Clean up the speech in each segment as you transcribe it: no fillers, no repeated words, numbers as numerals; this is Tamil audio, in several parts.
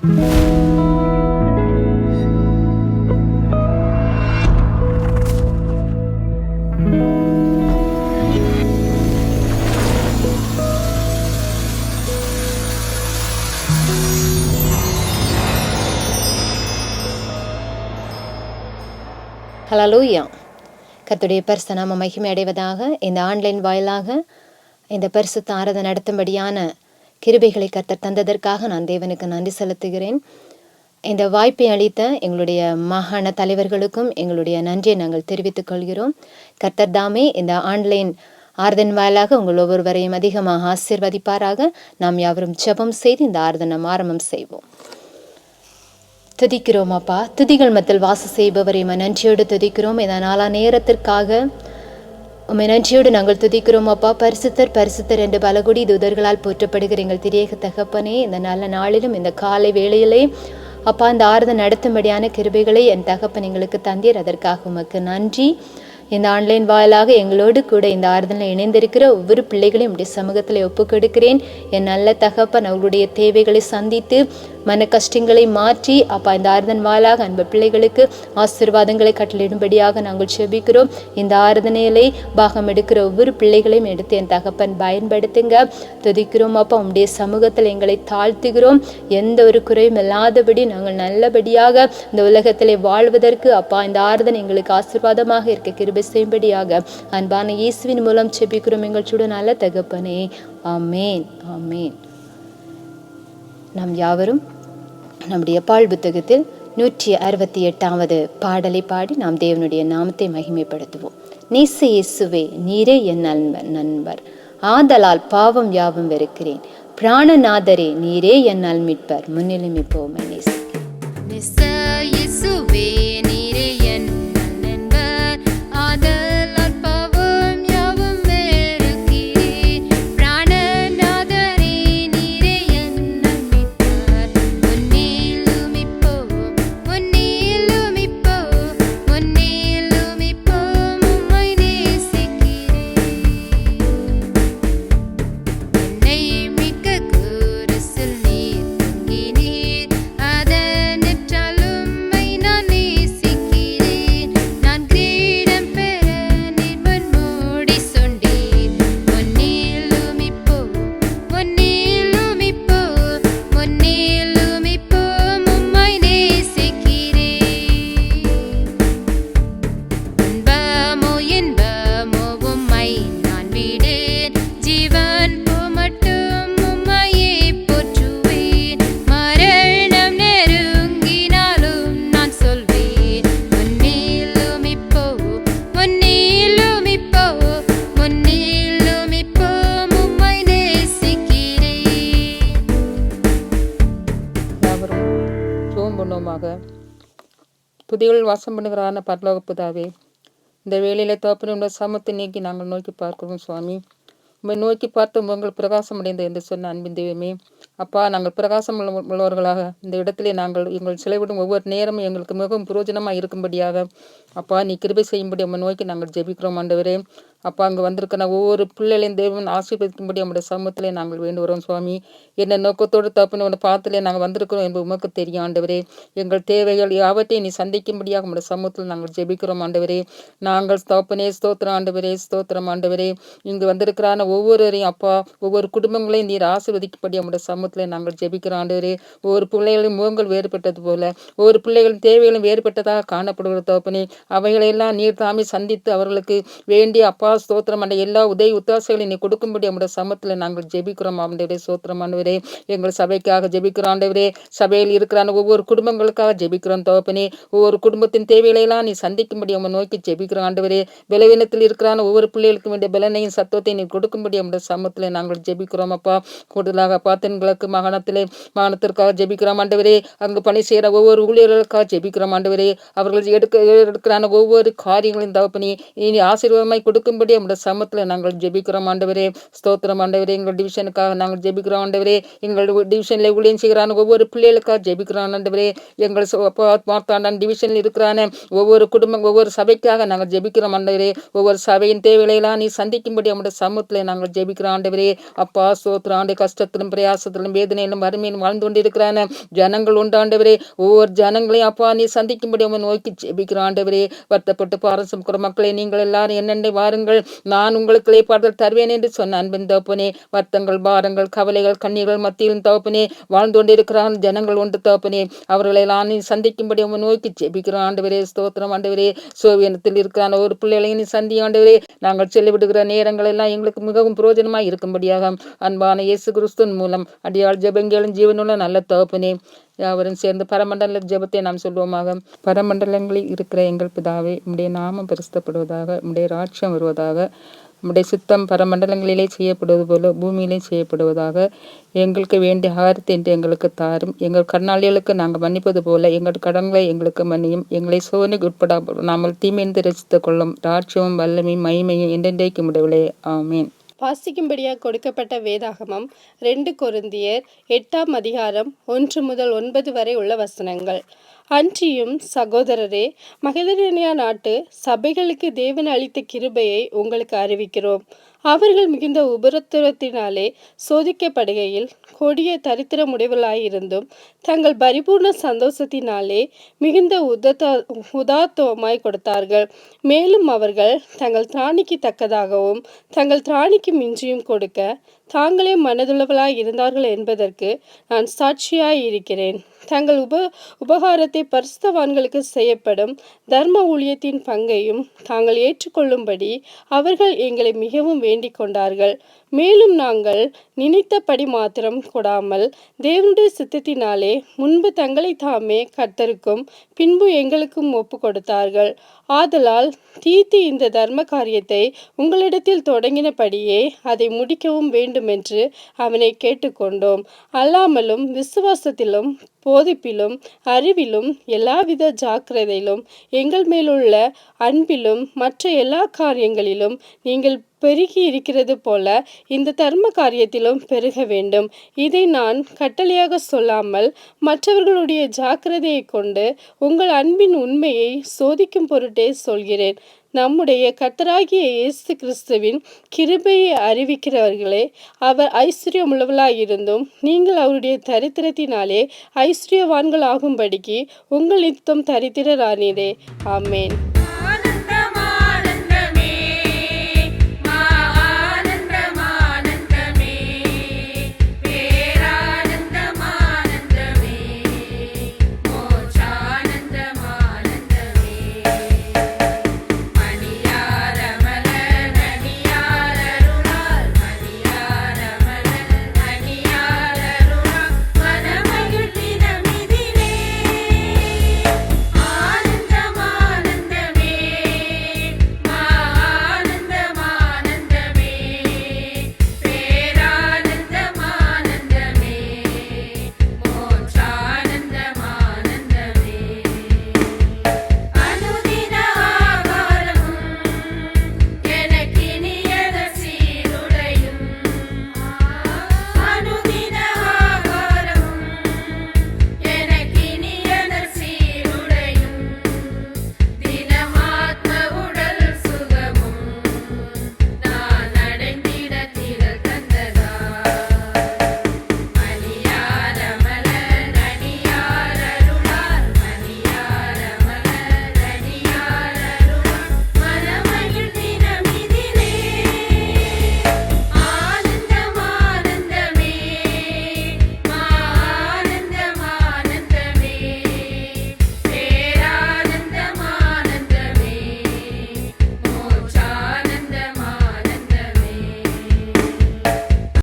ஹல்லேலூயா. கர்த்தருடைய பரிசுத்த நாமம் மகிமை அடைவதாக. இந்த ஆன்லைன் வாயிலாக இந்த பரிசுத்த ஆராதனை நடத்தும்படியான கிருபைகளை கர்த்தர் தந்ததற்காக நான் தேவனுக்கு நன்றி செலுத்துகிறேன். இந்த வாய்ப்பை அளித்த எங்களுடைய மாகாண தலைவர்களுக்கும் எங்களுடைய நன்றியை நாங்கள் தெரிவித்துக் கொள்கிறோம். கர்த்தர் தாமே இந்த ஆன்லைன் ஆராதனை வாயிலாக உங்கள் ஒவ்வொருவரையும் அதிகமாக ஆசீர்வதிப்பாராக. நாம் யாவரும் ஜெபம் செய்து இந்த ஆராதனை ஆரம்பம் செய்வோம். துதிக்கிறோம் அப்பா, துதிகள் மத்தியில் வாசம் செய்பவரை நன்றியோடு துதிக்கிறோம். இந்த நாளா நேரத்திற்காக உம்மை நன்றியோடு நாங்கள் துதிக்கிறோம் அப்பா. பரிசுத்தர் பரிசுத்தர் என்று பலகுடி தூதர்களால் போற்றப்படுகிற எங்கள் திரியேக தகப்பனே, இந்த நல்ல நாளிலும் இந்த காலை வேளையிலே அப்பா இந்த ஆராதனை நடத்தும்படியான கிருபைகளை என் தகப்பன் எங்களுக்கு தந்தீர். அதற்காக உமக்கு நன்றி. இந்த ஆன்லைன் வாயிலாக எங்களோடு கூட இந்த ஆராதனையில் இணைந்திருக்கிற ஒவ்வொரு பிள்ளைகளையும் உடைய சமூகத்தில் ஒப்புக்கொடுக்கிறேன். என் நல்ல தகப்பன் அவர்களுடைய தேவைகளை சந்தித்து மன கஷ்டங்களை மாற்றி அப்பா இந்த ஆராதனை வாயிலாக அன்பு பிள்ளைகளுக்கு ஆசீர்வாதங்களை கட்டளிடும்படியாக நாங்கள் செபிக்கிறோம். இந்த ஆராதனையிலே பாகம் எடுக்கிற ஒவ்வொரு பிள்ளைகளையும் எடுத்து என் தகப்பன் பயன்படுத்துங்க. துதிக்கிறோம் அப்பா, உடைய சமூகத்தில் எங்களை தாழ்த்துகிறோம். எந்த ஒரு குறையும் இல்லாதபடி நாங்கள் நல்லபடியாக இந்த உலகத்திலே வாழ்வதற்கு அப்பா இந்த ஆராதனை எங்களுக்கு ஆசீர்வாதமாக இருக்க கிருபை செய்யும்படியாக அன்பான இயேசுவின் மூலம் செபிக்கிறோம் எங்கள் சுட நல்ல தகப்பனே. ஆமேன், ஆமேன். நாம் யாவரும் நம்முடைய பால் புத்தகத்தில் 168வது பாடலை பாடி நாம் தேவனுடைய நாமத்தை மகிமைப்படுத்துவோம். நேச இயேசுவே, நீரே என் நண்பர், ஆதலால் பாவம் யாவும் வெறுக்கிறேன். பிராணநாதரே, நீரே என் மீட்பர், முன்னிலும் இப்போவுமே துதிகள் வாசம் பண்ணுகிறான பரலோக பிதாவே, இந்த வேளையில தோப்பனுடைய சமத்தை நீக்கி நாங்கள் நோக்கி பார்க்கிறோம் சுவாமி. உண்மை நோக்கி பார்த்து உங்கள் பிரகாசம் அடைந்த என்று சொன்ன அன்பின் தெய்வமே, அப்பா நாங்கள் பிரகாசம் உள்ளவர்களாக இந்த இடத்திலே நாங்கள் எங்கள் செலவிடும் ஒவ்வொரு நேரமும் எங்களுக்கு மிகவும் பிரயோஜனமாக இருக்கும்படியாக அப்பா நீ கிருபை செய்யும்படி உண்மை நோக்கி நாங்கள் ஜெபிக்கிறோம் ஆண்டவரே. அப்பா அங்கே வந்திருக்கிற ஒவ்வொரு பிள்ளைகளையும் தேவன் ஆசீர்வதிக்கும்படி நம்முடைய சமூகத்திலே நாங்கள் வேண்டுகிறோம் சுவாமி. என்ன நோக்கத்தோடு தப்புனோட பாத்திலே நாங்கள் வந்திருக்கிறோம் என்பது உமக்கு தெரியும் ஆண்டவரே. எங்கள் தேவைகள் யாவற்றையும் நீ சந்திக்கும்படியாக நம்முடைய சமூகத்தில் நாங்கள் ஜெபிக்கிறோம் ஆண்டவரே. நாங்கள் தோப்பனே ஸ்தோத்திரம் ஆண்டவரே, ஸ்தோத்திரம் ஆண்டவரே. இங்கு வந்திருக்கிறான ஒவ்வொருவரையும் அப்பா ஒவ்வொரு குடும்பங்களையும் நீர் ஆசீர்வதிக்கும்படி நம்முடைய சமூகத்தில் நாங்கள் ஜெபிக்கிறோம் ஆண்டவரே. ஒவ்வொரு பிள்ளைகளின் முகங்கள் வேறுபட்டது போல ஒவ்வொரு பிள்ளைகளின் தேவைகளும் வேறுபட்டதாக காணப்படுகிற தோப்பனே, அவைகளெல்லாம் நீர் தாமே சந்தித்து அவர்களுக்கு வேண்டிய அப்பா ஸ்தோத்திரம் ஆண்ட எல்லா உதவி உத்தாசைகளையும் நீ கொடுக்கும்படி நம்முடைய சமூகத்தில் நாங்கள் ஜெபிக்கிறோம் ஆண்டவரே. ஸ்தோத்திரம் ஆண்டவரே. எங்கள் சபைக்காக ஜெபிக்கிறோம் ஆண்டவரே. சபையில் இருக்கிற ஒவ்வொரு குடும்பங்களுக்காக ஜெபிக்கிறோம் தோப்பனே. ஒவ்வொரு குடும்பத்தின் தேவைகளெல்லாம் நீ சந்திக்கும்படி நம்ம நோக்கி ஜெபிக்கிறோம் ஆண்டவரே. பலவீனத்தில் இருக்கிறான ஒவ்வொரு பிள்ளைகளுக்கும் வேண்டிய பலனையும் சத்துவத்தை நீ கொடுக்கும்படி நம்முடைய சமூகத்தில் நாங்கள் ஜெபிக்கிறோம் அப்பா. கூடுதலாக பாத்தன்களுக்கு மாகாணத்திற்காக ஜெபிக்கிறோம் ஆண்டவரே. அங்கு பணி செய்கிற ஒவ்வொரு ஊழியர்களுக்காக ஜெபிக்கிறோம் ஆண்டவரே. அவர்கள் எடுக்கிற செய்கிறான ஒவ்வொரு காரியங்களையும் தகப்பனே இனி ஆசீர்வாதமாய் கொடுக்கும்படி நம்முடைய சமூகத்தில் நாங்கள் ஜெபிக்கிறோம் ஆண்டவரே. ஸ்தோத்திரம் ஆண்டவரே. எங்கள் டிவிஷனுக்காக நாங்கள் ஜெபிக்கிறோம் ஆண்டவரே. எங்கள் டிவிஷனில் ஊழியம் செய்கிறான ஒவ்வொரு பிள்ளைகளுக்காக ஜெபிக்கிறோம் ஆண்டவரே. எங்கள் மார்த்தாண்டன் டிவிஷனில் இருக்கிறான ஒவ்வொரு குடும்பம் ஒவ்வொரு சபைக்காக நாங்கள் ஜெபிக்கிறோம் ஆண்டவரே. ஒவ்வொரு சபையின் தேவைகளையெல்லாம் நீ சந்திக்கும்படி நம்முடைய சமூகத்தில் நாங்கள் ஜெபிக்கிறோம் ஆண்டவரே. அப்பா ஸ்தோத்திரம் ஆண்டு கஷ்டத்திலும் பிரயாசத்திலும் வேதனையிலும் வறுமையிலும் வாழ்ந்து கொண்டிருக்கிறான ஜனங்கள் உண்டாண்டவரே. ஒவ்வொரு ஜனங்களையும் அப்பா நீ சந்திக்கும்படி உங்களை நோக்கி ஜெபிக்கிறோம் ஆண்டவரே. வருத்தப்பட்டு பாரம் சுமக்கிற மக்களை நீங்கள் எல்லாரும் என்னென்ன வாருங்கள், நான் உங்களுக்கு இளைப்பாறுதல் தருவேன் என்று சொன்ன அன்பின் தகப்பனே. வருத்தங்கள் பாரங்கள் கவலைகள் கண்ணீர்கள் மத்தியிலும் தகப்பனே வாழ்ந்து கொண்டிருக்கிறான் ஜனங்கள் உண்டு தகப்பனே. அவர்களை எல்லாம் நீ சந்திக்கும்படி உங்களை நோக்கி ஜெபிக்கிறோம் ஆண்டவரே. ஸ்தோத்திரம் ஆண்டவரே. சோவியனத்தில் இருக்கிறான ஒரு பிள்ளைகளையும் நீ சந்தி ஆண்டவரே. நாங்கள் செல்லிவிடுகிற நேரங்கள் எல்லாம் எங்களுக்கு மிகவும் பிரயோஜனமாய் இருக்கும்படியாக அன்பான இயேசு கிறிஸ்துவின் மூலம் அடியாள் ஜெபங்களும் ஜீவனுள்ள நல்ல தகப்பனே. யாவரும் சேர்ந்து பரமண்டல ஜெபத்தை நாம் சொல்வோமாக. பரமண்டலங்களில் இருக்கிற எங்கள் பிதாவே, உம்முடைய நாமம் பரிசுத்தப்படுவதாக, உம்முடைய ராட்சியம் வருவதாக, உம்முடைய சித்தம் பரமண்டலங்களிலே செய்யப்படுவது போல பூமியிலே செய்யப்படுவதாக. எங்களுக்கு வேண்டிய ஆகாரத்தை என்று எங்களுக்கு தாரும். எங்கள் கடனாளிகளுக்கு நாங்கள் மன்னிப்பது போல எங்கள் கடன்களை எங்களுக்கு மன்னியும். எங்களை சோதனைக்கு உட்படாமல் தீமையின்றி ரசித்துக் கொள்ளும். ராட்சியமும் வல்லமையும் மகிமையும் என்றென்றைக்கு முடியவில்லை. ஆமீன். வாசிக்கும்படியாக கொடுக்கப்பட்ட வேதாகமம் 2 கொரிந்தியர் 8ஆம் அதிகாரம் 1 முதல் 9 வரை உள்ள வசனங்கள். அன்றியும் சகோதரரே, மகதலேனியா நாட்டு சபைகளுக்கு தேவன் அளித்த கிருபையை உங்களுக்கு அறிவிக்கிறோம். அவர்கள் மிகுந்த உபத்திரவத்தினாலே சோதிக்கப்படுகையில் கொடிய தரித்திரமுடையவர்களாயிருந்தும் தங்கள் பரிபூர்ண சந்தோஷத்தினாலே மிகுந்த உதாத்தமாய் கொடுத்தார்கள். மேலும் அவர்கள் தங்கள் திராணிக்கு தக்கதாகவும் தங்கள் திராணிக்கு மிஞ்சியும் கொடுக்க தாங்களே மனதுள்ளவர்களாய் இருந்தார்கள் என்பதற்கு நான் சாட்சியாய் இருக்கிறேன். தங்கள் உபகாரத்தை பரிசுத்தவான்களுக்கு செய்யப்படும் தர்ம ஊழியத்தின் பங்கையும் தாங்கள் ஏற்றுக்கொள்ளும்படி அவர்கள் எங்களை மிகவும் வேண்டிக் கொண்டார்கள். மேலும் நாங்கள் நினைத்தபடி மாத்திரம் கொடாமல் தேவனுடைய சித்தத்தினாலே முன்பு தங்களை தாமே கர்த்தருக்கும் பின்பு எங்களுக்கும் ஒப்பு கொடுத்தார்கள். ஆதலால் தீத்து இந்த தர்ம காரியத்தை உங்களிடத்தில் தொடங்கினபடியே அதை முடிக்கவும் வேண்டுமென்று அவனை கேட்டுக்கொண்டோம். அல்லாமலும் விசுவாசத்திலும் போதிப்பிலும் அறிவிலும் எல்லாவித ஜாக்கிரதையிலும் எங்கள் மேலுள்ள அன்பிலும் மற்ற எல்லா காரியங்களிலும் நீங்கள் பெருகி இருக்கிறது போல இந்த தர்ம காரியத்திலும் பெருக வேண்டும். இதை நான் கட்டளையாக சொல்லாமல் மற்றவர்களுடைய ஜாக்கிரதையை கொண்டு உங்கள் அன்பின் உண்மையை சோதிக்கும் பொருட்டே சொல்கிறேன். நம்முடைய கர்த்தராகிய இயேசு கிறிஸ்துவின் கிருபையை அறிவிக்கிறவர்களே, அவர் ஐஸ்வர்யமுள்ளவர்களாயிருந்தும் நீங்கள் அவருடைய தரித்திரத்தினாலே ஐஸ்வர்யவான்கள் ஆகும்படிக்கு உங்கள் நித்தம் தரித்திரரானீரே. ஆமேன்.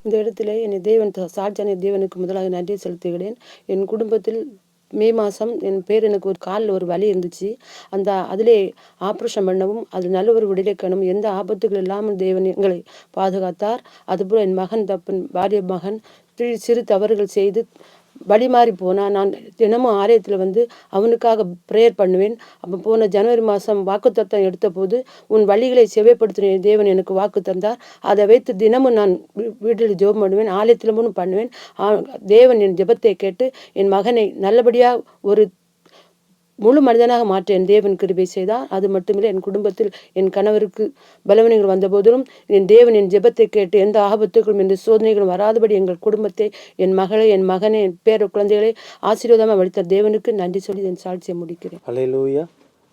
இந்த இடத்துல என்னை சாட்சியான தேவனுக்கு முதலாக நன்றி செலுத்துகிறேன். என் குடும்பத்தில் மே மாதம் என் எனக்கு ஒரு காலில் ஒரு வலி இருந்துச்சு. அதிலே ஆப்ரேஷன் பண்ணவும் அது நல்ல ஒரு விடுதலைக்கணும், எந்த ஆபத்துகள் இல்லாமல் தேவன் எங்களை பாதுகாத்தார். அதுபோல் என் மகன் பாரிய மகன் சிறு தவறுகள் செய்து வழி மாறி போனால் நான் தினமும் ஆலயத்தில் வந்து அவனுக்காக ப்ரேயர் பண்ணுவேன். அப்போ போன ஜனவரி மாதம் வாக்குத்தத்தம் எடுத்த போது உன் வழிகளை செவ்வைப்படுத்தின தேவன் எனக்கு வாக்கு தந்தார். அதை வைத்து தினமும் நான் வீட்டில் ஜெபம் பண்ணுவேன், ஆலயத்திலும் பண்ணுவேன். தேவன் என் ஜெபத்தை கேட்டு என் மகனை நல்லபடியாக ஒரு முழு மனிதனாக மாற்ற என் தேவன் கிருபை செய்தார். அது மட்டுமில்லை, என் குடும்பத்தில் என் கணவருக்கு பலவீனங்கள் வந்த போதிலும் என் தேவன் என் ஜெபத்தை கேட்டு எந்த ஆபத்துகளும் எந்த சோதனைகளும் வராதபடி எங்கள் குடும்பத்தை, என் மகளை, என் மகனை, என் பேர குழந்தைகளை ஆசீர்வாதமாக வழித்த தேவனுக்கு நன்றி சொல்லி என் சாட்சியை முடிக்கிறேன். அல்லேலூயா.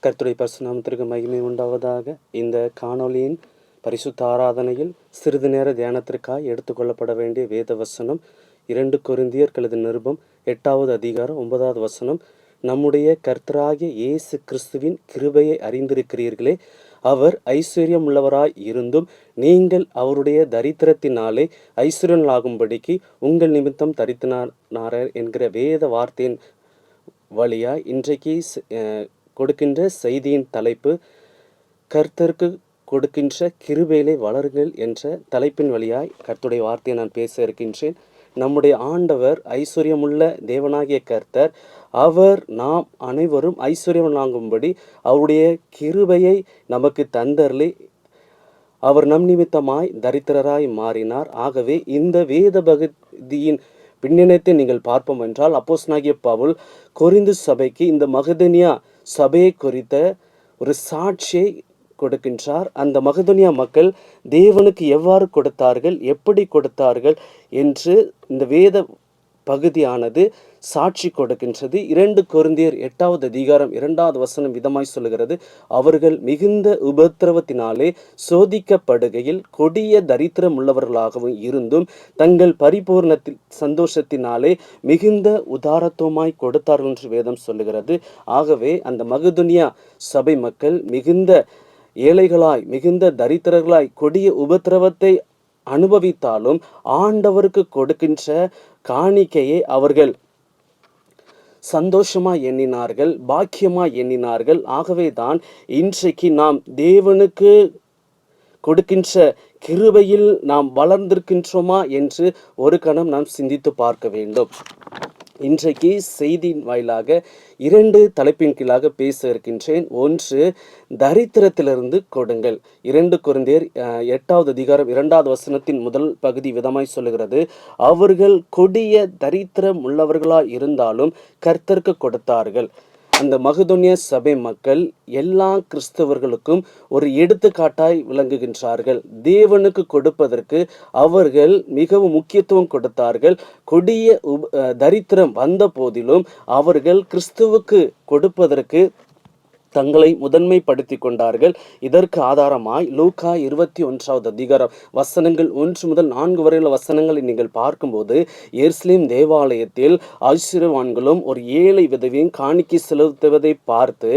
கர்த்தருடைய பரிசுத்த நாமத்திற்கு மகிமை உண்டாவதாக. இந்த காணொளியின் பரிசுத்த ஆராதனையில் சிறிது நேர தியானத்திற்காக எடுத்துக்கொள்ளப்பட வேண்டிய வேத வசனம் 2 கொரிந்தியர் எழுதின நிருபம் 8வது அதிகாரம் 9வது வசனம். நம்முடைய கர்த்தராகிய இயேசு கிறிஸ்துவின் கிருபையை அறிந்திருக்கிறீர்களே, அவர் ஐஸ்வர்யம் உள்ளவராய் இருந்தும் நீங்கள் அவருடைய தரித்திரத்தினாலே ஐஸ்வர்யங்களாகும்படிக்கு உங்கள் நிமித்தம் தரித்தினார் என்கிற வேத வார்த்தையின் வழியாய் இன்றைக்கு கொடுக்கின்ற செய்தியின் தலைப்பு கர்த்தருக்கு கொடுக்கின்ற கிருபையிலே வளருங்கள் என்ற தலைப்பின் வழியாய் கர்த்தருடைய வார்த்தையை நான் பேச இருக்கின்றேன். நம்முடைய ஆண்டவர் ஐஸ்வர்யமுள்ள தேவனாகிய கர்த்தர், அவர் நாம் அனைவரும் ஐஸ்வர்யவானாகும்படி அவருடைய கிருபையை நமக்கு தந்தருளி அவர் நம் நிமித்தமாய் தரித்திரராய் மாறினார். ஆகவே இந்த வேத பகுதியின் பின்னணத்தை நீங்கள் பார்ப்போம் என்றால், அப்போஸ்தலனாகிய பவுல் கொரிந்து சபைக்கு இந்த மகதனியா சபையை குறித்த ஒரு சாட்சியை கொடுக்கின்றார். அந்த மகதனியா மக்கள் தேவனுக்கு எவ்வாறு கொடுத்தார்கள், எப்படி கொடுத்தார்கள் என்று இந்த வேத பகுதியானது சாட்சி கொடுக்கின்றது. 2 கொரிந்தியர் 8வது அதிகாரம் 2வது வசனம் விதமாய் சொல்லுகிறது, அவர்கள் மிகுந்த உபத்திரவத்தினாலே சோதிக்கப்படுகையில் கொடிய தரித்திரம் உள்ளவர்களாகவும் இருந்தும் தங்கள் பரிபூர்ணத்தில் சந்தோஷத்தினாலே மிகுந்த உதாரத்துவமாய் கொடுத்தார்கள் என்று வேதம் சொல்லுகிறது. ஆகவே அந்த மகதுனியா சபை மக்கள் மிகுந்த ஏழைகளாய், மிகுந்த தரித்திரர்களாய், கொடிய உபத்திரவத்தை அனுபவித்தாலும் ஆண்டவருக்கு கொடுக்கின்ற காணிக்கையை அவர்கள் சந்தோஷமாய் எண்ணினார்கள், பாக்கியமாய் எண்ணினார்கள். ஆகவே தான் இன்றைக்கு நாம் தேவனுக்கு கொடுக்கின்ற கிருபையில் நாம் வளர்ந்திருக்கின்றோமா என்று ஒரு கணம் நாம் சிந்தித்து பார்க்க வேண்டும். இன்றைக்கு செய்தியின் வாயிலாக 2 தலைப்பின் கீழாக பேச இருக்கின்றேன். ஒன்று, தரித்திரத்திலிருந்து கொடுங்கள். 2 கொரிந்தியர் 8வது அதிகாரம் 2வது வசனத்தின் முதல் பகுதி விதமாய் சொல்லுகிறது, அவர்கள் கொடிய தரித்திரம் உள்ளவர்களாய் இருந்தாலும் கர்த்தருக்கு கொடுத்தார்கள். அந்த மகதோனியா சபை மக்கள் எல்லா கிறிஸ்தவர்களுக்கும் ஒரு எடுத்துக்காட்டாய் விளங்குகின்றார்கள். தேவனுக்கு கொடுப்பதற்கு அவர்கள் மிகவும் முக்கியத்துவம் கொடுத்தார்கள். கொடிய தரித்திரம் வந்த போதிலும் அவர்கள் கிறிஸ்துவுக்கு கொடுப்பதற்கு தங்களை முதன்மைப்படுத்தி கொண்டார்கள். இதற்கு ஆதாரமாய் லூக்கா 21வது அதிகாரம் வசனங்கள் 1 முதல் 4 வரையுள்ள வசனங்களை நீங்கள் பார்க்கும்போது, எருசலேம் தேவாலயத்தில் ஐஸ்வர்யவான்களும் ஒரு ஏழை விதவையும் காணிக்கை செலுத்துவதை பார்த்து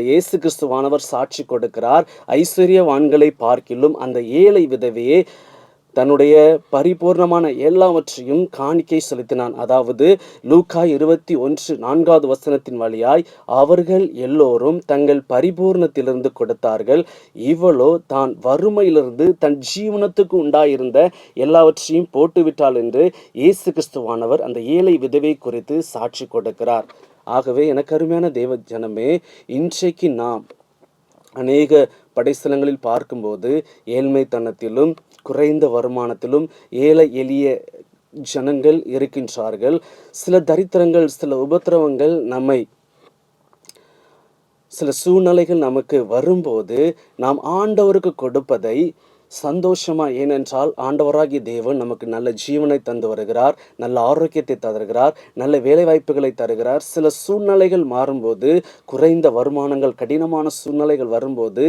இயேசு கிறிஸ்துவானவர் சாட்சி கொடுக்கிறார். ஐஸ்வர்யவான்களை பார்க்கிலும் அந்த ஏழை விதவையே தன்னுடைய பரிபூர்ணமான எல்லாவற்றையும் காணிக்கை செலுத்தினான். அதாவது லூக்கா 21:4வது வசனத்தின் வழியாய் அவர்கள் எல்லோரும் தங்கள் பரிபூர்ணத்திலிருந்து கொடுத்தார்கள். இவளோ தான் வறுமையிலிருந்து தன் ஜீவனத்துக்கு உண்டாயிருந்த எல்லாவற்றையும் போட்டுவிட்டாள் என்று இயேசு கிறிஸ்துவானவர் அந்த ஏழை விதவை குறித்து சாட்சி கொடுக்கிறார். ஆகவே எனக்கு அருமையான தேவ ஜனமே, இன்றைக்கு நாம் அநேக படைஸ்தலங்களில் பார்க்கும்போது ஏழ்மைத்தனத்திலும் குறைந்த வருமானத்திலும் ஏழை எளிய ஜனங்கள் இருக்கின்றார்கள். சில தரித்திரங்கள், சில உபத்திரவங்கள் சில சூழ்நிலைகள் நமக்கு வரும்போது நாம் ஆண்டவருக்கு கொடுப்பதை சந்தோஷமா, ஏனென்றால் ஆண்டவராகிய தேவன் நமக்கு நல்ல ஜீவனை தந்து வருகிறார், நல்ல ஆரோக்கியத்தை தருகிறார், நல்ல வேலை வாய்ப்புகளை தருகிறார். சில சூழ்நிலைகள் மாறும்போது, குறைந்த வருமானங்கள், கடினமான சூழ்நிலைகள் வரும்போது,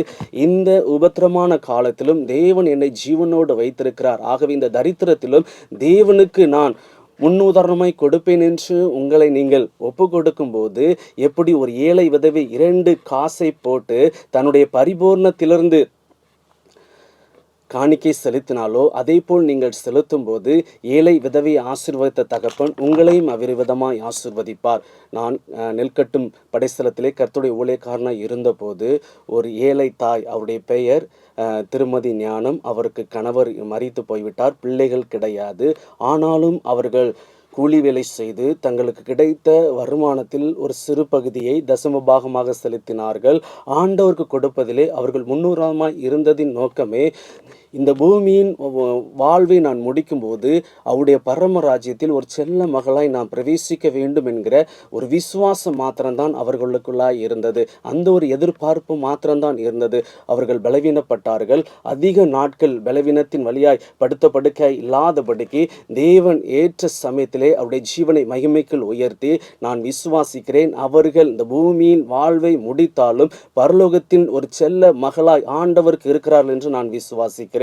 இந்த உபத்திரமான காலத்திலும் தேவன் என்னை ஜீவனோடு வைத்திருக்கிறார். ஆகவே இந்த தரித்திரத்திலும் தேவனுக்கு நான் முன்னுதாரணமாய் கொடுப்பேன் என்று உங்களை நீங்கள் ஒப்பு கொடுக்கும் போது, எப்படி ஒரு ஏழை விதவை 2 காசை போட்டு தன்னுடைய பரிபூர்ணத்திலிருந்து காணிக்கை செலுத்தினாலோ அதே போல் நீங்கள் செலுத்தும் போது ஏழை விதவை ஆசீர்வதித்த தகப்பன் உங்களையும் அவ்விதமாய் ஆசீர்வதிப்பார். நான் நெல்கட்டும் படைஸ்தலத்திலே கர்த்தருடைய ஊழியக்காரனாய் இருந்தபோது ஒரு ஏழை தாய், அவருடைய பெயர் திருமதி ஞானம், அவருக்கு கணவர் மரித்து போய்விட்டார், பிள்ளைகள் கிடையாது. ஆனாலும் அவர்கள் கூலி வேலை செய்து தங்களுக்கு கிடைத்த வருமானத்தில் ஒரு சிறு பகுதியை தசம பாகமாக செலுத்தினார்கள். ஆண்டவருக்கு கொடுப்பதிலே அவர்கள் முன்னூறமாய் இருந்ததின் நோக்கமே, இந்த பூமியின் வாழ்வை நான் முடிக்கும்போது அவருடைய பரம ராஜ்யத்தில் ஒரு செல்ல மகளாய் நான் பிரவேசிக்க வேண்டும் என்கிற ஒரு விசுவாசம் மாத்திரம்தான் அவர்களுக்குள்ளாய் இருந்தது. அந்த ஒரு எதிர்பார்ப்பு மாத்திரம்தான் இருந்தது. அவர்கள் பலவீனப்பட்டார்கள். அதிக நாட்கள் பலவீனத்தின் வழியாய் படுத்த படுக்கையாய் இல்லாதபடிக்கு தேவன் ஏற்ற சமயத்திலே அவருடைய ஜீவனை மகிமைக்குள் உயர்த்தி, நான் விசுவாசிக்கிறேன், அவர்கள் இந்த பூமியின் வாழ்வை முடித்தாலும் பரலோகத்தின் ஒரு செல்ல மகளாய் ஆண்டவருக்கு இருக்கிறார்கள் என்று நான் விசுவாசிக்கிறேன்.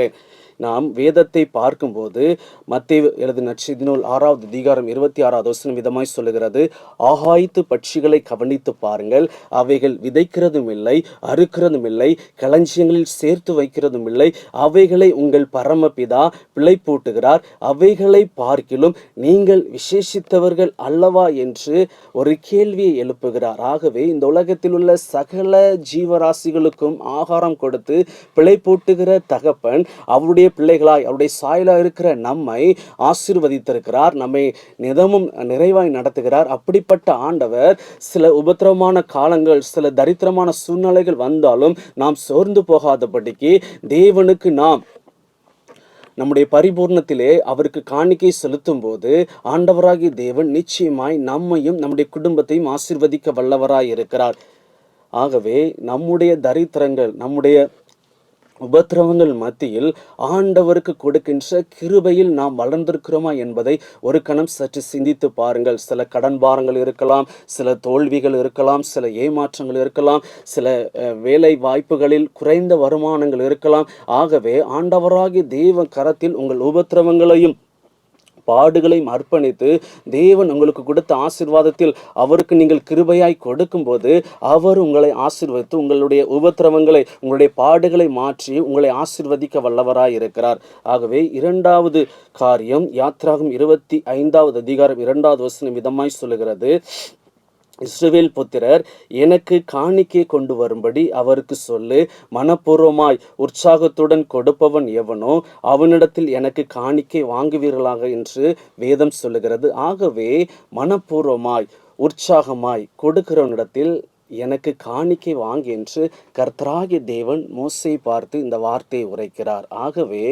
நாம் வேதத்தை பார்க்கும்போது மத்தேயு எழுதின நற்செய்தி நூல் 6வது அதிகாரம் 26வது வசனம் விதமாய் சொல்லுகிறது, ஆகாயத்து பட்சிகளை கவனித்து பாருங்கள், அவைகள் விதைக்கிறதும் இல்லை, அறுக்கிறதும் இல்லை, களஞ்சியங்களில் சேர்த்து வைக்கிறதும் இல்லை, அவைகளை உங்கள் பரமபிதா பிழைப்பூட்டுகிறார், அவைகளை பார்க்கிலும் நீங்கள் விசேஷித்தவர்கள் அல்லவா என்று ஒரு கேள்வியை எழுப்புகிறார். ஆகவே இந்த உலகத்தில் உள்ள சகல ஜீவராசிகளுக்கும் ஆகாரம் கொடுத்து பிழைப்பூட்டுகிற தகப்பன் அவருடைய பிள்ளைகளாய் அவருடைய சாயலாய் இருக்கிற நம்மை ஆசீர்வதித்திருக்கிறார். நம்மை நிதமும் நிறைவாய் நடத்துகிறார். அப்படிப்பட்ட ஆண்டவர் சில உபத்திரவமான காலங்கள், சில தரித்திரமான சூழ்நிலைகள் வந்தாலும் நாம் சோர்ந்து போகாதபடிக்கு தேவனுக்கு நாம் நம்முடைய பரிபூர்ணத்திலே அவருக்கு காணிக்கை செலுத்தும் போது ஆண்டவராகிய தேவன் நிச்சயமாய் நம்மையும் நம்முடைய குடும்பத்தையும் ஆசீர்வதிக்க வல்லவராய் இருக்கிறார். ஆகவே நம்முடைய தரித்திரங்கள், நம்முடைய உபத்திரவங்கள் மத்தியில் ஆண்டவருக்கு கொடுக்கின்ற கிருபையில் நாம் வளர்ந்திருக்கிறோமா என்பதை ஒரு கணம் சற்று சிந்தித்து பாருங்கள். சில கடன் பாரங்கள் இருக்கலாம், சில தோல்விகள் இருக்கலாம், சில ஏமாற்றங்கள் இருக்கலாம், சில வேலை வாய்ப்புகளில் குறைந்த வருமானங்கள் இருக்கலாம். ஆகவே ஆண்டவராகிய தேவ கரத்தில் உங்கள் உபத்திரவங்களையும் பாடுகளையும் அர்ப்பணித்து தேவன் உங்களுக்கு கொடுத்த ஆசீர்வாதத்தில் அவருக்கு நீங்கள் கிருபையாய் கொடுக்கும்போது அவர் உங்களை ஆசீர்வதித்து உங்களுடைய உபத்திரவங்களை, உங்களுடைய பாடுகளை மாற்றி உங்களை ஆசீர்வதிக்க வல்லவராய் இருக்கிறார். ஆகவே இரண்டாவது காரியம், யாத்ராகமம் 25வது அதிகாரம் 2வது வசனம் விதமாய் சொல்லுகிறது, இஸ்ரவேல் புத்திரர் எனக்கு காணிக்கை கொண்டு வரும்படி அவருக்கு சொல்லு, மனப்பூர்வமாய் உற்சாகத்துடன் கொடுப்பவன் எவனோ அவனிடத்தில் எனக்கு காணிக்கை வாங்குவீர்களாக என்று வேதம் சொல்லுகிறது. ஆகவே மனப்பூர்வமாய் உற்சாகமாய் கொடுக்கிறவனிடத்தில் எனக்கு காணிக்கை வாங்கி என்று கர்த்தராகிய தேவன் மோசேயை பார்த்து இந்த வார்த்தையை உரைக்கிறார். ஆகவே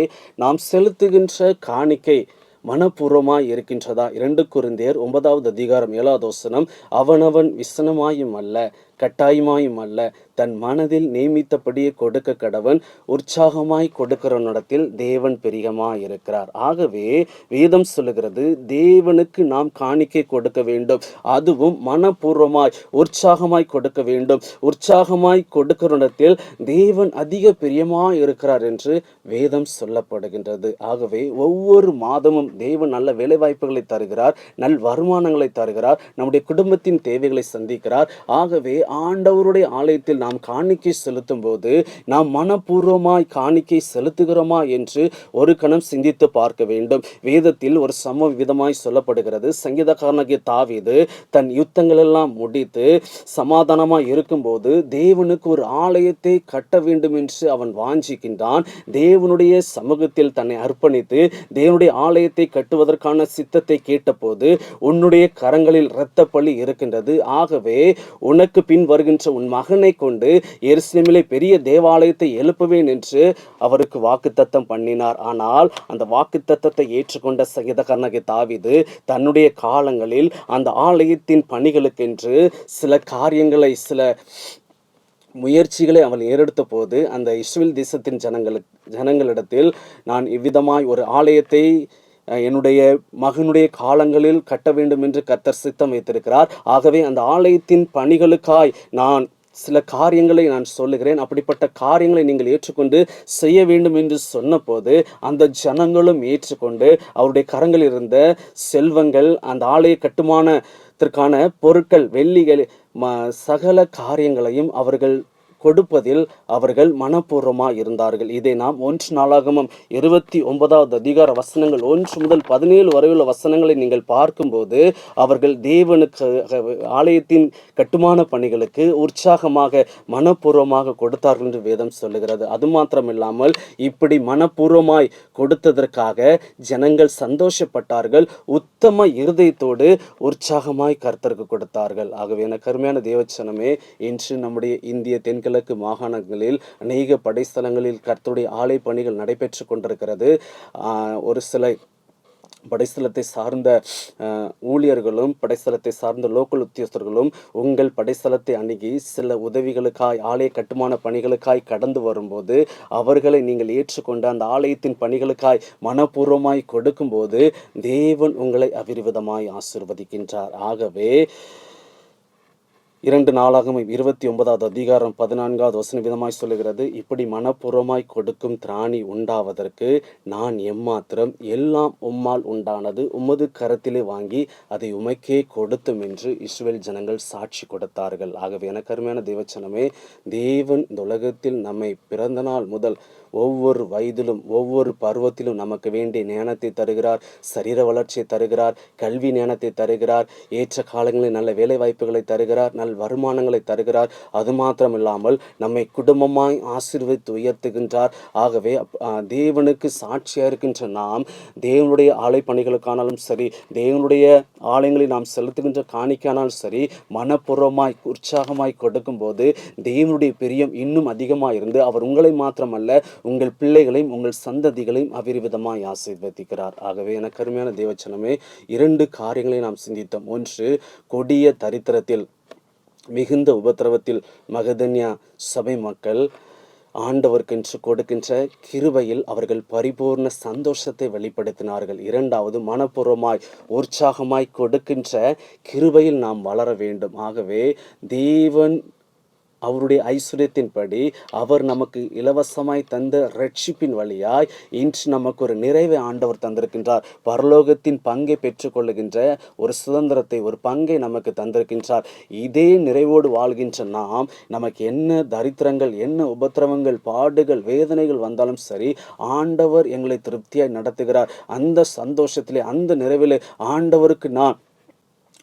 நாம் செலுத்துகின்ற காணிக்கை மனப்பூர்வமாய் இருக்கின்றதா? 2 கொரிந்தியர் 9வது அதிகாரம் 7வது வசனம், அவனவன் விசனமாயும் அல்ல கட்டாயமாயும் அல்ல, தன் மனதில் நியமித்தபடியே கொடுக்க கடவன், உற்சாகமாய் கொடுக்கிறவனிடத்தில் தேவன் பிரியமாய் இருக்கிறார். ஆகவே வேதம் சொல்லுகிறது, தேவனுக்கு நாம் காணிக்கை கொடுக்க வேண்டும், அதுவும் மனப்பூர்வமாய் உற்சாகமாய் கொடுக்க வேண்டும். உற்சாகமாய் கொடுக்கிறவனிடத்தில் தேவன் அதிக பிரியமாய் இருக்கிறார் என்று வேதம் சொல்லப்படுகின்றது. ஆகவே ஒவ்வொரு மாதமும் தேவன் நல்ல வேலைவாய்ப்புகளை தருகிறார், நல் வருமானங்களை தருகிறார், நம்முடைய குடும்பத்தின் தேவைகளை சந்திக்கிறார். ஆகவே ஆண்டவருடைய ஆலயத்தில் நாம் காணிக்கை செலுத்தும் போது நாம் மனப்பூர்வமாய் காணிக்கை செலுத்துகிறோமா என்று ஒரு கணம் சிந்தித்து பார்க்க வேண்டும். வேதத்தில் ஒரு சம விதமாய் சொல்லப்படுகிறது. சங்கீதக்காரனாகிய தாவீது தன் யுத்தங்கள் எல்லாம் முடித்து சமாதானமாய் இருக்கும்போது தேவனுக்கு ஒரு ஆலயத்தை கட்ட வேண்டும் என்று அவன் வாஞ்சிக்கின்றான். தேவனுடைய சமூகத்தில் தன்னை அர்ப்பணித்து தேவனுடைய ஆலயத்தை கட்டுவதற்கான சித்தத்தை கேட்டபோது, உன்னுடைய கரங்களில் இரத்த பலி இருக்கின்றது, ஆகவே உனக்கு பின் வருகின்ற உன் மகனை கொண்டு எருசலேமிலே பெரிய தேவாலயத்தை எழுப்புவேன் என்று அவருக்கு வாக்குத்தத்தம் பண்ணினார். ஆனால் அந்த வாக்குத்தத்தத்தை ஏற்றுக்கொண்ட சங்கீதக்காரனாகிய தாவீது தன்னுடைய காலங்களில் அந்த ஆலயத்தின் பணிகளுக்கென்று சில காரியங்களை, சில முயற்சிகளை அவள் ஏறெடுத்த போது அந்த இஸ்ரவேல் தேசத்தின் ஜனங்களிடத்தில் நான் இவ்விதமாய் ஒரு ஆலயத்தை என்னுடைய மகனுடைய காலங்களில் கட்ட வேண்டும் என்று கர்த்தர் சித்தம் வைத்திருக்கிறார். ஆகவே அந்த ஆலயத்தின் பணிகளுக்காய் நான் சில காரியங்களை நான் சொல்லுகிறேன், அப்படிப்பட்ட காரியங்களை நீங்கள் ஏற்றுக்கொண்டு செய்ய வேண்டும் என்று சொன்னபோது அந்த ஜனங்களும் ஏற்றுக்கொண்டு அவருடைய கரங்களில் இருந்த செல்வங்கள், அந்த ஆலய கட்டுமானத்திற்கான பொருட்கள், வெள்ளிகள், சகல காரியங்களையும் அவர்கள் கொடுப்பதில் அவர்கள் மனப்பூர்வமாக இருந்தார்கள். இதை நாம் 1 நாளாகமம் 29வது அதிகார வசனங்கள் 1 முதல் 17 வரையுள்ள வசனங்களை நீங்கள் பார்க்கும்போது அவர்கள் தேவனுக்கு ஆலயத்தின் கட்டுமான பணிகளுக்கு உற்சாகமாக மனப்பூர்வமாக கொடுத்தார்கள் என்று வேதம் சொல்லுகிறது. அது மாத்திரமில்லாமல் இப்படி மனப்பூர்வமாய் கொடுத்ததற்காக ஜனங்கள் சந்தோஷப்பட்டார்கள், உத்தம இருதயத்தோடு உற்சாகமாய் கர்த்தருக்கு கொடுத்தார்கள். ஆகவே எனக்கு அருமையான தேவச்சனமே, இன்று நம்முடைய இந்திய தென்கிழக்கு மாகாணங்களில் அநேக படைஸ்தலங்களில் கர்த்தருடைய ஆலய பணிகள் நடைபெற்று கொண்டிருக்கிறது. ஒரு சில படைஸ்தலத்தை சார்ந்த ஊழியர்களும் படைஸ்தலத்தை சார்ந்த லோக்கல் உத்தியோகஸ்தர்களும் உங்கள் படைஸ்தலத்தை அணுகி சில உதவிகளுக்காய் ஆலய கட்டுமான பணிகளுக்காய் கடந்து வரும்போது அவர்களை நீங்கள் ஏற்றுக்கொண்டு அந்த ஆலயத்தின் பணிகளுக்காய் மனப்பூர்வமாய் கொடுக்கும்போது தேவன் உங்களை அபிரிவிதமாய் ஆசீர்வதிக்கின்றார். ஆகவே 2 நாளாகமம் 29வது அதிகாரம் 14வது வசனம் விதமாய் சொல்லுகிறது, இப்படி மனப்பூர்வமாய் கொடுக்கும் திராணி உண்டாவதற்கு நான் எம்மாத்திரம் எல்லாம் உம்மால் உண்டானது உமது கரத்திலே வாங்கி அதை உமைக்கே கொடுத்தும் என்று இஸ்ரவேல் ஜனங்கள் சாட்சி கொடுத்தார்கள். ஆகவே எனக்கு அருமையான தேவச்சனமே, தேவன் இந்த உலகத்தில் நம்மை பிறந்த நாள் முதல் ஒவ்வொரு வயதிலும் ஒவ்வொரு பருவத்திலும் நமக்கு வேண்டிய ஞானத்தை தருகிறார், சரீர வளர்ச்சியை தருகிறார், கல்வி ஞானத்தை தருகிறார், ஏற்ற காலங்களில் நல்ல வேலை வாய்ப்புகளை தருகிறார், நல்ல வருமானங்களை தருகிறார். அது மாத்திரம் இல்லாமல் நம்மை குடும்பமாய் ஆசீர்வதித்து உயர்த்துகின்றார். ஆகவே தேவனுக்கு சாட்சியாக இருக்கின்ற நாம் தேவனுடைய ஆலய பணிகளுக்கானாலும் சரி, தேவனுடைய ஆலயங்களில் நாம் செலுத்துகின்ற காணிக்கானாலும் சரி, மனப்பூர்வமாய் உற்சாகமாய் கொடுக்கும் போது தேவனுடைய பிரியம் இன்னும் அதிகமாக இருந்து அவர் உங்களை மாத்திரமல்ல உங்கள் பிள்ளைகளையும் உங்கள் சந்ததிகளையும் அபிரிவிதமாய் ஆசீர்வதிக்கிறார். ஆகவே எனக்கு அருமையான தேவச்சனமே, 2 காரியங்களை நாம் சிந்தித்தோம். ஒன்று, கொடிய தரித்திரத்தில் மிகுந்த உபத்திரவத்தில் மகதன்யா சபை மக்கள் ஆண்டவர்க்கென்று கொடுக்கின்ற கிருபையில் அவர்கள் பரிபூர்ண சந்தோஷத்தை வெளிப்படுத்தினார்கள். 2வது, மனப்பூர்வமாய் உற்சாகமாய் கொடுக்கின்ற கிருபையில் நாம் வளர வேண்டும். ஆகவே தேவன் அவருடைய ஐஸ்வர்யத்தின்படி அவர் நமக்கு இலவசமாய் தந்த ரட்சிப்பின் வழியாய் இன்று நமக்கு ஒரு நிறைவை ஆண்டவர் தந்திருக்கின்றார். பரலோகத்தின் பங்கை பெற்றுக்கொள்ளுகின்ற ஒரு சுதந்திரத்தை, ஒரு பங்கை நமக்கு தந்திருக்கின்றார். இதே நிறைவோடு வாழ்கின்ற நாம் நமக்கு என்ன தரித்திரங்கள், என்ன உபத்திரவங்கள், பாடுகள், வேதனைகள் வந்தாலும் சரி, ஆண்டவர் எங்களை திருப்தியாய் நடத்துகிறார். அந்த சந்தோஷத்திலே, அந்த நிறைவிலே ஆண்டவருக்கு நான்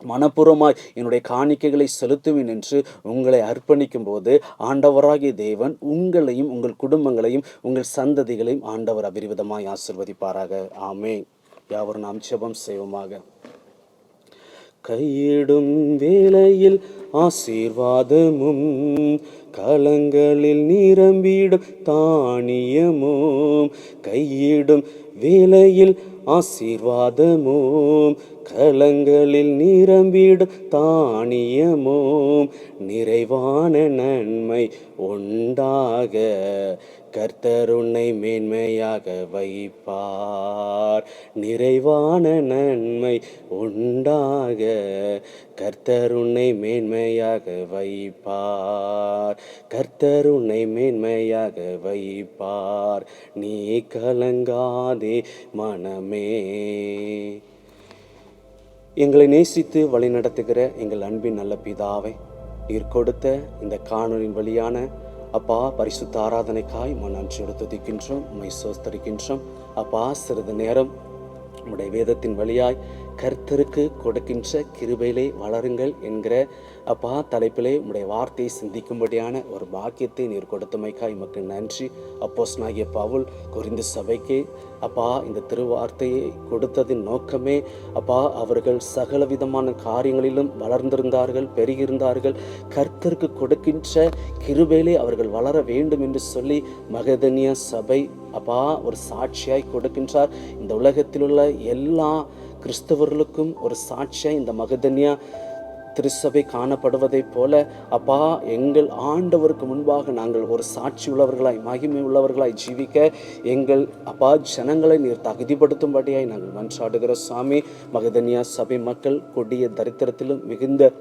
மனப்பூர்வமாய் என்னுடைய காணிக்கைகளை செலுத்துவேன் என்று உங்களை அர்ப்பணிக்கும் போது ஆண்டவராகிய தேவன் உங்களையும் உங்கள் குடும்பங்களையும் உங்கள் சந்ததிகளையும் ஆண்டவர் அபிரிவிதமாய் ஆசீர்வதிப்பாராக. ஆமென். யாவரும் நாம் ஜெபம் செய்வோமாக. கையிடும் வேளையில் ஆசீர்வாதமும் கலங்களில் நிரம்பிடும் தானியமும், கையிடும் வேளையில் ஆசீர்வாதமும் கலங்களில் நிரம்பிடும் தானியமும், நிறைவான நன்மை உண்டாக கர்த்தர் உன்னை மேன்மையாக வைப்பார். நிறைவான நன்மை உண்டாக கர்த்தர் உன்னை மேன்மையாக வைப்பார். கர்த்தர் உன்னை மேன்மையாக வைப்பார். நீ கலங்காதே மனமே. எங்களை நேசித்து வழிநடத்துகிற எங்கள் அன்பின் நல்ல பிதாவை, நீர் கொடுத்த இந்த காணொலியின் வழியான அப்பா பரிசுத்த ஆராதனைக்காய் நன்றியோடு துதிக்கின்றோம், உம்மை ஸ்தோத்திரிக்கின்றோம். அப்பா, சிறிது நேரம் உம்முடைய வேதத்தின் வழியாய் கர்த்தருக்கு கொடுக்கின்ற கிருபையிலே வளருங்கள் என்கிற அப்பா தலைப்பிலே உம்முடைய வார்த்தையை சிந்திக்கும்படியான ஒரு பாக்கியத்தை நீர் கொடுத்தமைக்காய் எமக்கு நன்றி. அப்போஸ்தலனாகிய பவுல் கொரிந்து சபைக்கு அப்பா இந்த திருவார்த்தையை கொடுத்ததின் நோக்கமே அப்பா அவர்கள் சகல விதமான காரியங்களிலும் வளர்ந்திருந்தார்கள், பெருகியிருந்தார்கள். கர்த்தருக்கு கொடுக்கின்ற கிருபையிலே அவர்கள் வளர வேண்டும் என்று சொல்லி மகதனியா சபை அப்பா ஒரு சாட்சியாய் கொடுக்கின்றார். இந்த உலகத்தில் உள்ள எல்லா கிறிஸ்தவர்களுக்கும் ஒரு சாட்சியாய் இந்த மகதனியா திருச்சபை காணப்படுவதைப் போல அப்பா எங்கள் ஆண்டவருக்கு முன்பாக நாங்கள் ஒரு சாட்சி உள்ளவர்களாய், மகிமை உள்ளவர்களாய் ஜீவிக்க எங்கள் அப்பா ஜனங்களை நீர் தகுதிப்படுத்தும்படியாய் நாங்கள் மன்றாடுகிற சாமி. மகதனியா சபை மக்கள் கொடிய தரித்திரத்திலும் மிகுந்த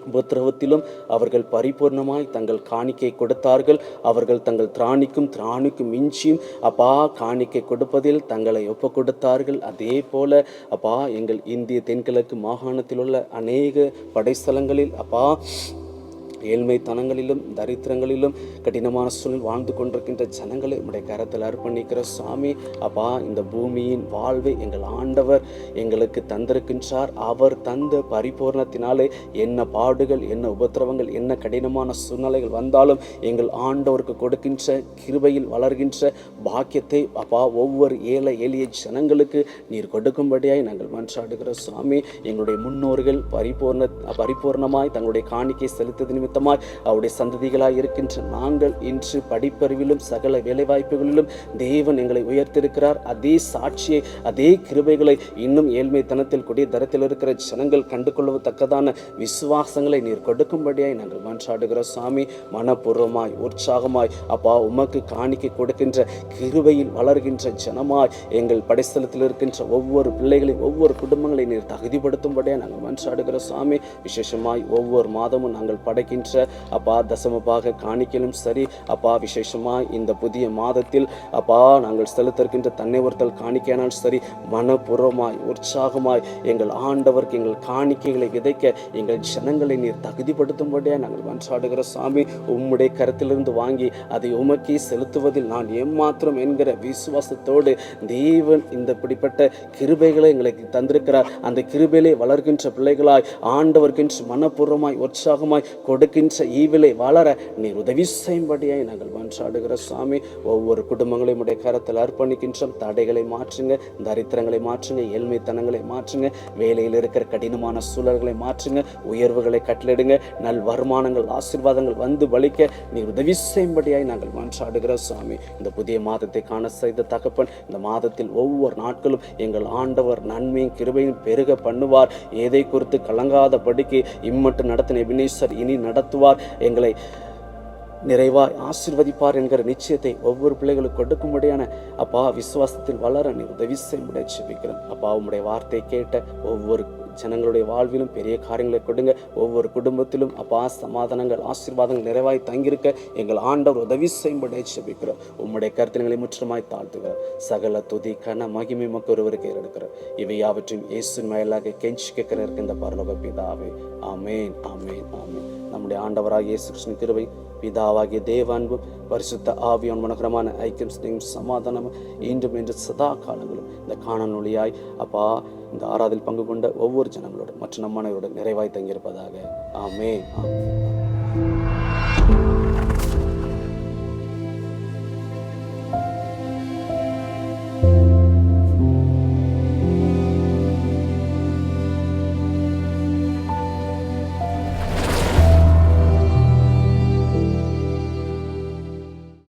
உபத்திரவத்திலும் அவர்கள் பரிபூர்ணமாய் தங்கள் காணிக்கை கொடுத்தார்கள். அவர்கள் தங்கள் திராணிக்கும் மிஞ்சியும் அப்பா காணிக்கை கொடுப்பதில் தங்களை ஒப்பு கொடுத்தார்கள். அதே போல அப்பா எங்கள் இந்திய தென்கிழக்கு மாகாணத்தில் உள்ள அநேக படைஸ்தலங்களில் அப்பா ஏழ்மைத்தனங்களிலும் தரித்திரங்களிலும் கடினமான சூழல் வாழ்ந்து கொண்டிருக்கின்ற ஜனங்களை உடைய கரத்தில் அர்ப்பணிக்கிற சாமி. அப்பா, இந்த பூமியின் வாழ்வை எங்கள் ஆண்டவர் எங்களுக்கு தந்திருக்கின்றார். அவர் தந்த பரிபூர்ணத்தினாலே என்ன பாடுகள், என்ன உபத்திரவங்கள், என்ன கடினமான சூழ்நிலைகள் வந்தாலும் எங்கள் ஆண்டவருக்கு கொடுக்கின்ற கிருபையில் வளர்கின்ற பாக்கியத்தை அப்பா ஒவ்வொரு ஏழை எளிய ஜனங்களுக்கு நீர் கொடுக்கும்படியாய் நாங்கள் மன்றாடுகிற சாமி. எங்களுடைய முன்னோர்கள் பரிபூர்ணமாய் தங்களுடைய காணிக்கை செலுத்தது நிமித்தமாய் அவருடைய சந்ததிகளாய் இருக்கின்ற நாங்கள் இன்று படிப்பறிவிலும் சகல வேலைவாய்ப்புகளிலும் தேவன் எங்களை உயர்த்திருக்கிறார். அதே சாட்சியை, அதே கிருபைகளை இன்னும் ஏழ்மைத்தனத்தில் கொடிய தரத்தில் இருக்கிற ஜனங்கள் கண்டு கொள்ளத்தக்கதான விசுவாசங்களை நீர் கொடுக்கும்படியாய் நாங்கள் மன்றாடுகிற சாமி. மனப்பூர்வமாய் உற்சாகமாய் அப்பா உமக்கு காணிக்கை கொடுக்கின்ற கிருபையில் வளர்கின்ற ஜனமாய் எங்கள் படைஸ்தலத்தில் இருக்கின்ற ஒவ்வொரு பிள்ளைகளையும் ஒவ்வொரு குடும்பங்களை நீர் தகுதிப்படுத்தும்படியாய் நாங்கள் மன்றாடுகிற சாமி. விசேஷமாய் ஒவ்வொரு மாதமும் நாங்கள் படைக்கின்ற அப்பா தசமபாக காணிக்கையிலும் சரி அப்பா, விசேஷமாய் இந்த புதிய மாதத்தில் அப்பா நாங்கள் செலுத்திருக்கின்ற தன்னைவர்த்தல் காணிக்கையானால் சரி, மனப்பூர்வமாய் உற்சாகமாய் எங்கள் ஆண்டவருக்கு எங்கள் காணிக்கைகளை விதைக்க எங்கள் ஜனங்களை நீர் தகுதிப்படுத்தும்படியா நாங்கள் மன்றாடுகிற சாமி. உம்முடைய கருத்திலிருந்து வாங்கி அதை உமக்கே செலுத்துவதில் நான் ஏமாத்திரம் என்கிற விசுவாசத்தோடு தேவன் இந்த இப்படிப்பட்ட கிருபைகளை எங்களுக்கு தந்திருக்கிறார். அந்த கிருபையிலே வளர்கின்ற பிள்ளைகளாய் ஆண்டவர்கின்ற மனப்பூர்வமாய் உற்சாகமாய் கொடுக்கின்ற ஈவிலை வளர நீர் உதவி செய்யும்படியாய் நாங்கள் மன்றாடுகிற சாமி. ஒவ்வொரு குடும்பங்களையும் உடைய கரத்தில் அர்ப்பணிக்கின்றோம். தடைகளை மாற்றுங்க, தரித்திரங்களை மாற்றுங்க, ஏழ்மைத்தனங்களை மாற்றுங்க, வேலையில் இருக்கிற கடினமான சூழல்களை மாற்றுங்க, உயர்வுகளை கட்டளிடுங்க, நல் வருமானங்கள் ஆசீர்வாதங்கள் வந்து வலிக்க நீர் உதவி செய்யும்படியாய் நாங்கள் மன்றாடுகிற சாமி. இந்த புதிய மாதத்தை காண செய்த தகப்பன், இந்த மாதத்தில் ஒவ்வொரு நாட்களும் எங்கள் ஆண்டவர் நன்மையும் கிருபையும் பெருக பண்ணுவார். எதை குறித்து கலங்காதபடிக்கு இம்மட்டு நடத்தின எபினேசர் இனி நடத்துவார். எங்களை நிறைவாய் ஆசீர்வதிப்பார் என்கிற நிச்சயத்தை ஒவ்வொரு பிள்ளைகளுக்கு கொடுக்கும்படியான அப்பா விசுவாசத்தில் வளர நீ உதவி செய்ய ஜெபிக்கிறேன். அப்பா, உம்முடைய வார்த்தையை கேட்ட ஒவ்வொரு ஜனங்களுடைய வாழ்விலும் பெரிய காரியங்களை கொடுங்க. ஒவ்வொரு குடும்பத்திலும் அப்பா சமாதானங்கள் ஆசீர்வாதங்கள் நிறைவாய் தங்கியிருக்க எங்கள் ஆண்டவர் உதவி செய்யும்படியை ஜெபிக்கிறோம். உம்முடைய கருத்தினங்களை முற்றுமாய் தாழ்த்துகிற சகல துதி கன மகிமை மக்கள் ஒருவருக்கு ஏறெடுக்கிறோம். இவை யாவற்றையும் இயேசுவின் மேலாக கெஞ்சி கேட்கிற இந்த பரலோக பிதாவே, ஆமேன், ஆமேன், ஆமேன். நம்முடைய ஆண்டவராக இயேசு கிறிஸ்துவின் கிருபை, பிதாவாகிய தேவ அன்பும் பரிசுத்த ஆவியான் மனோகரமான ஐக்கியம் சமாதானமும் இன்றும் என்று சதா காலங்களும் இந்த காணொளியாய் அப்பா இந்த ஆராதில் பங்கு கொண்ட ஒவ்வொரு ஜனங்களோடு மற்றும் நம்மனோடு நிறைவாய் தங்கியிருப்பதாக. ஆமென், ஆமென்.